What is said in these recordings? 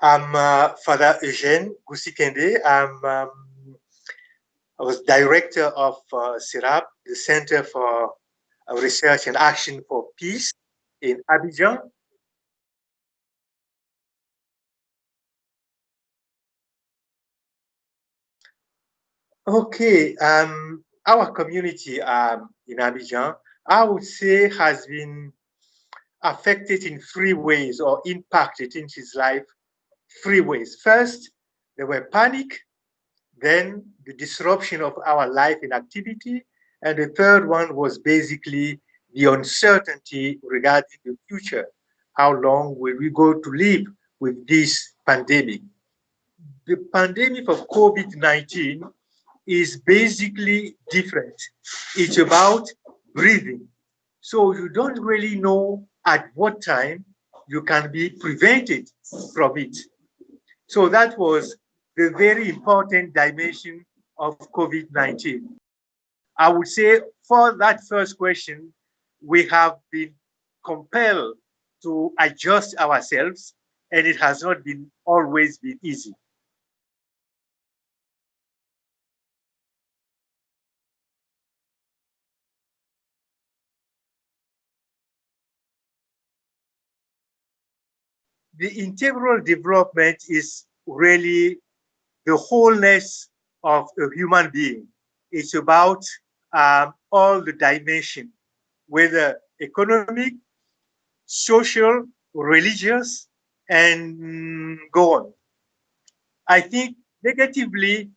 I'm Father Eugène Goussikindey. I was director of CERAP, the Center for Research and Action for Peace in Abidjan. Okay, our community in Abidjan, I would say, has been affected in three ways or impacted in his life three ways. First, there were panic, then the disruption of our life and activity, and the third one was basically the uncertainty regarding the future. How long will we go to live with this pandemic? The pandemic of COVID-19 is basically different. It's about breathing. So you don't really know at what time you can be prevented from it. So that was the very important dimension of COVID-19. I would say for that first question, we have been compelled to adjust ourselves, and it has not been always been easy. The integral development is really the wholeness of a human being. It's about all the dimensions, whether economic, social, religious, and go on. I think negatively,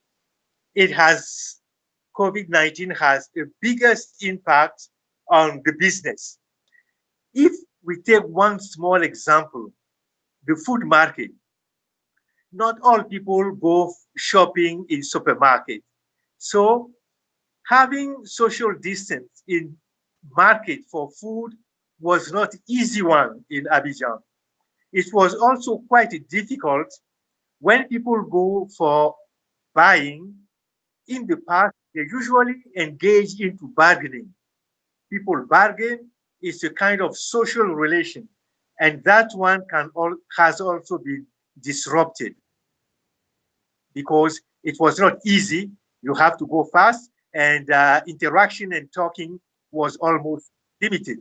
COVID-19 has the biggest impact on the business. If we take one small example, the food market, not all people go shopping in supermarket. So having social distance in market for food was not easy one in Abidjan. It was also quite difficult when people go for buying. In the past, they usually engage into bargaining. People bargain. It's a kind of social relation, and that one has also been disrupted because it was not easy. You have to go fast, and interaction and talking was almost limited.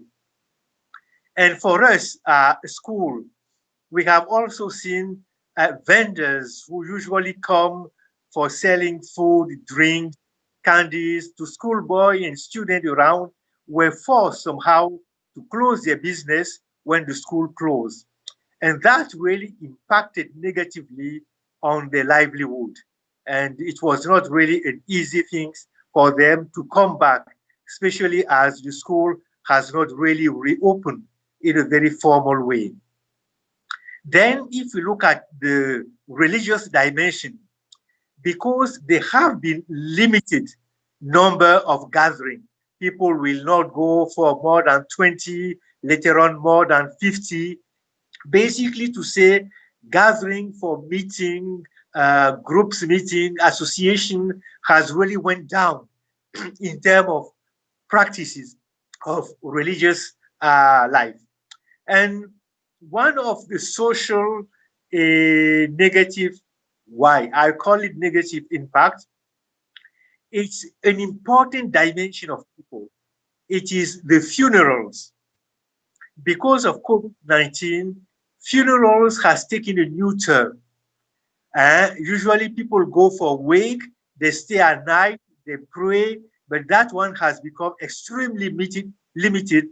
And for us, school, we have also seen vendors who usually come for selling food, drink, candies to schoolboy and student around were forced somehow to close their business when the school closed. And that really impacted negatively on their livelihood. And it was not really an easy thing for them to come back, especially as the school has not really reopened in a very formal way. Then, if we look at the religious dimension, because there have been limited number of gatherings, people will not go for more than 20, later on more than 50, basically to say gathering for meeting, groups meeting, association has really went down in terms of practices of religious life. And one of the social negative, why I call it negative impact, it's an important dimension of people. It is the funerals. Because of COVID-19, funerals has taken a new turn. Usually people go for wake, they stay at night, they pray, but that one has become extremely limited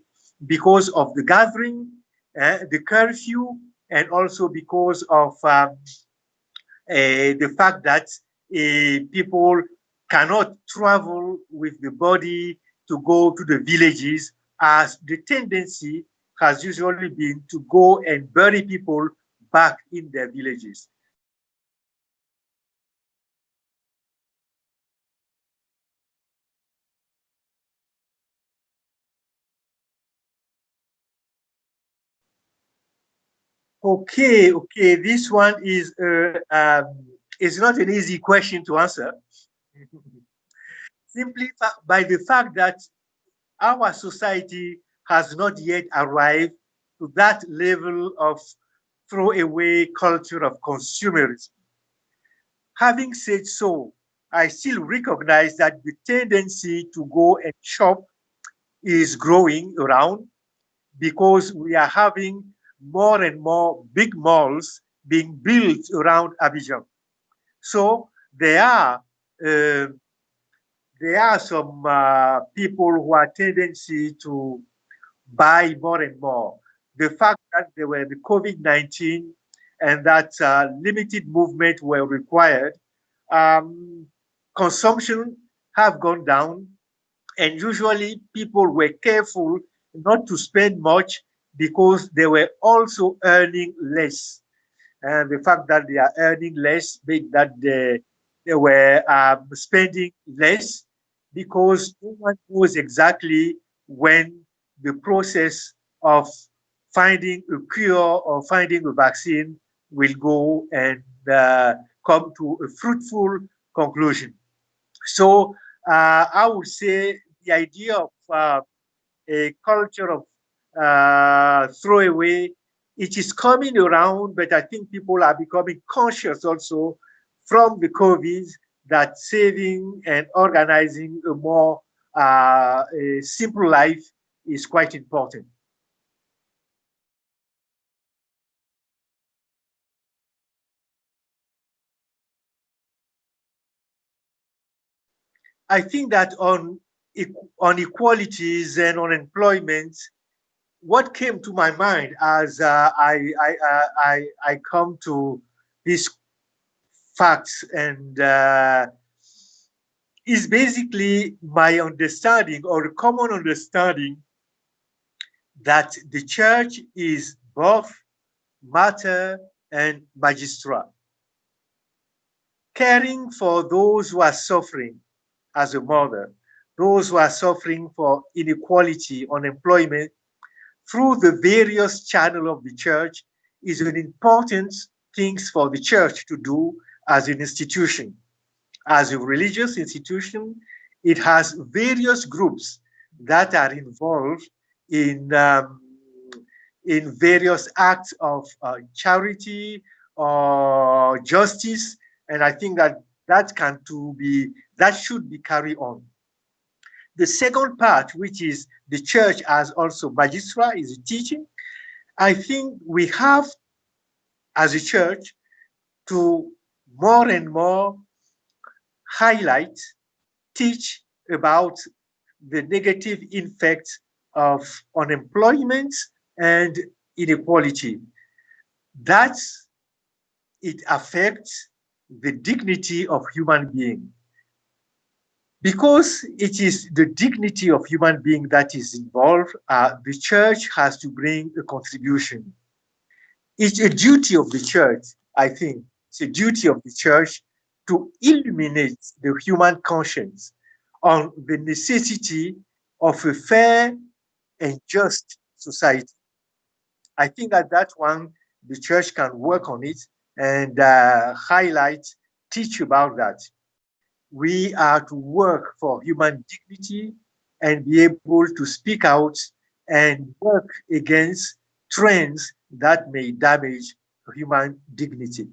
because of the gathering, the curfew, and also because of the fact that people cannot travel with the body to go to the villages, as the tendency has usually been to go and bury people back in their villages. Okay. This one is not an easy question to answer. simply by the fact that our society has not yet arrived to that level of throwaway culture of consumerism. Having said so, I still recognize that the tendency to go and shop is growing around because we are having more and more big malls being built around Abidjan. So uh, there are some people who are tendency to buy more and more. The fact that there were the COVID-19 and that limited movement were required, um, consumption have gone down, and usually people were careful not to spend much because they were also earning less. And the fact that they are earning less means that they were spending less because no one knows exactly when the process of finding a cure or finding a vaccine will go and come to a fruitful conclusion. So I would say the idea of a culture of throwaway. It is coming around, but I think people are becoming conscious also from the COVID that saving and organizing a more a simple life is quite important. I think that on equalities and on employment, what came to my mind as I come to these facts and is basically my understanding or a common understanding that the church is both mater and magistra, caring for those who are suffering as a mother, those who are suffering for inequality, unemployment, through the various channels of the church is an important thing for the church to do as an institution. As a religious institution, it has various groups that are involved in um, in various acts of charity or justice, and I think that that should be carried on. The second part, which is the church as also magistra, is teaching. I think we have, as a church, to more and more highlight, teach about the negative effects of unemployment and inequality. That it affects the dignity of human being. Because it is the dignity of human being that is involved, the church has to bring a contribution. It's a duty of the church, I think. It's a duty of the church to illuminate the human conscience on the necessity of a fair and just society. I think that that one, the church can work on it and highlight, teach about that. We are to work for human dignity and be able to speak out and work against trends that may damage human dignity.